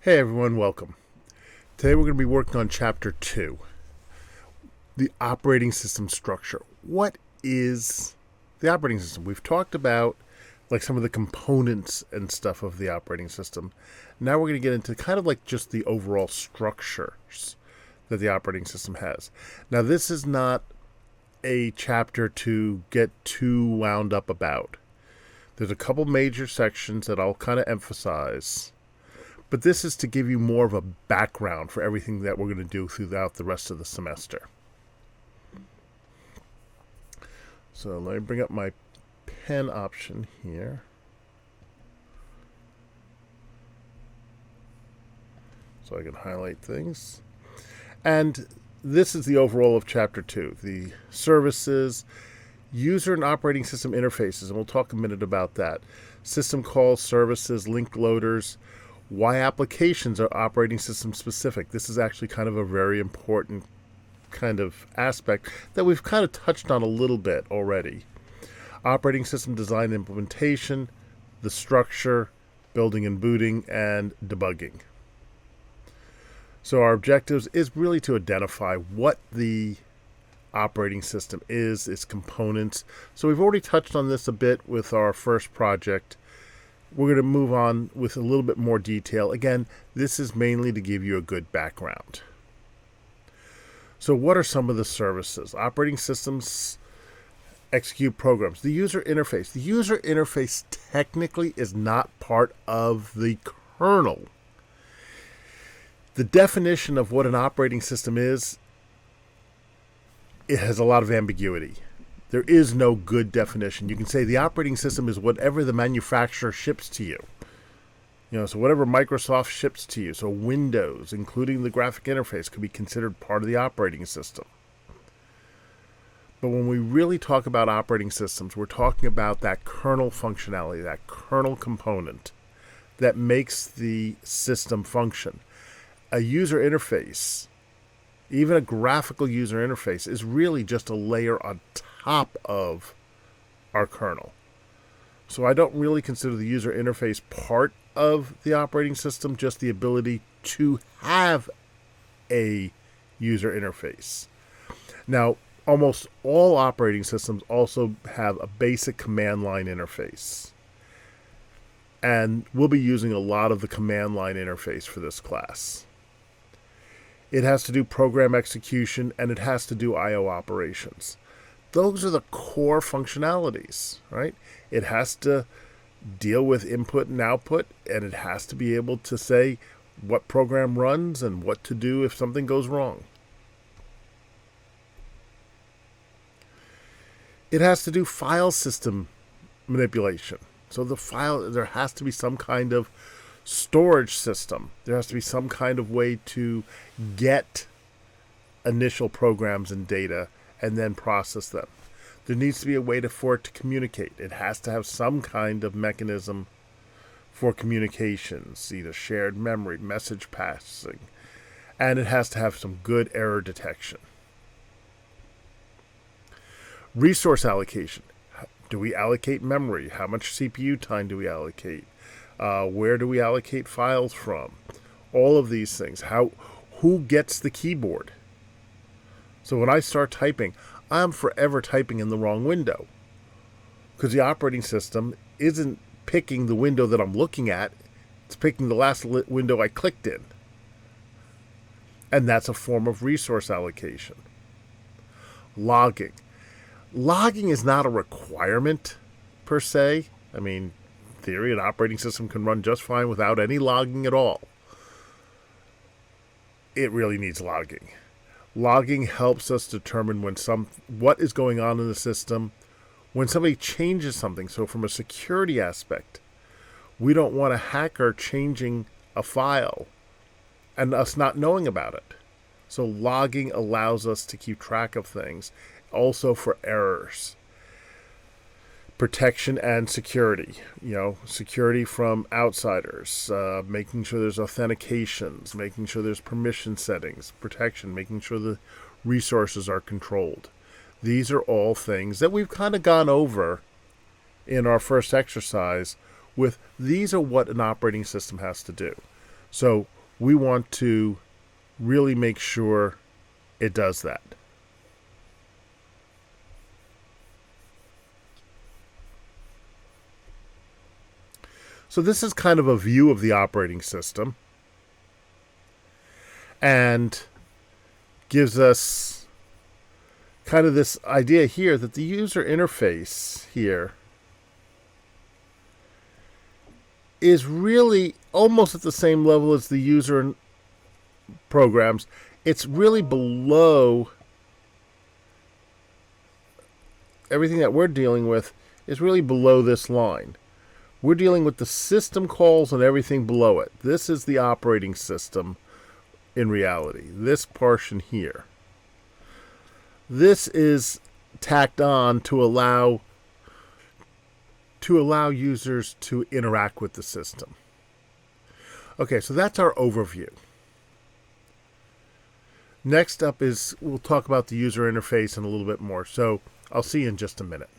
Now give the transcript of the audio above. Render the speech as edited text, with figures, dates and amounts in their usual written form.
Hey everyone, welcome. Today we're going to be working on Chapter 2, the operating system structure. What is the operating system? We've talked about like some of the components and stuff of the operating system. Now we're going to get into kind of like just the overall structures that the operating system has. Now this is not a chapter to get too wound up about. There's a couple major sections that I'll kind of emphasize. But this is to give you more of a background for everything that we're going to do throughout the rest of the semester. So let me bring up my pen option here. So I can highlight things. And this is the overall of Chapter 2. The services, user and operating system interfaces, and we'll talk a minute about that. System calls, services, linked loaders, why applications are operating system specific. This is actually kind of a very important kind of aspect that we've kind of touched on a little bit already. Operating system design and implementation, the structure, building and booting, and debugging. So our objectives is really to identify what the operating system is, its components. So we've already touched on this a bit with our first project. We're going to move on with a little bit more detail. Again, this is mainly to give you a good background. So what are some of the services? Operating systems execute programs. The user interface. The user interface technically is not part of the kernel. The definition of what an operating system is, it has a lot of ambiguity. There is no good definition. You can say the operating system is whatever the manufacturer ships to you. So whatever Microsoft ships to you. So Windows, including the graphic interface, could be considered part of the operating system. But when we really talk about operating systems, we're talking about that kernel functionality, that kernel component that makes the system function. A user interface, even a graphical user interface, is really just a layer on top of our kernel. So I don't really consider the user interface part of the operating system, just the ability to have a user interface. Now, almost all operating systems also have a basic command line interface. And we'll be using a lot of the command line interface for this class. It has to do program execution, and it has to do I/O operations. Those are the core functionalities, right? It has to deal with input and output, and it has to be able to say what program runs and what to do if something goes wrong. It has to do file system manipulation. So there has to be some kind of storage system. There has to be some kind of way to get initial programs and data and then process them. There needs to be a way for it to communicate. It has to have some kind of mechanism for communications, either shared memory, message passing, and it has to have some good error detection. Resource allocation. Do we allocate memory? How much CPU time do we allocate? Where do we allocate files from? All of these things. Who gets the keyboard? So when I start typing, I'm forever typing in the wrong window because the operating system isn't picking the window that I'm looking at. It's picking the last window I clicked in. And that's a form of resource allocation. Logging. Logging is not a requirement per se. I mean, in theory, an operating system can run just fine without any logging at all. It really needs logging. Logging helps us determine what is going on in the system when somebody changes something. So from a security aspect, we don't want a hacker changing a file and us not knowing about it. So logging allows us to keep track of things, also for errors. Protection and security, security from outsiders, making sure there's authentications, making sure there's permission settings, protection, making sure the resources are controlled. These are all things that we've kind of gone over in our first exercise with these are what an operating system has to do. So we want to really make sure it does that. So this is kind of a view of the operating system and gives us kind of this idea here that the user interface here is really almost at the same level as the user programs. It's really below everything that we're dealing with is really below this line. We're dealing with the system calls and everything below it. This is the operating system in reality, this portion here. This is tacked on to allow users to interact with the system. Okay, so that's our overview. Next up is we'll talk about the user interface and a little bit more. So I'll see you in just a minute.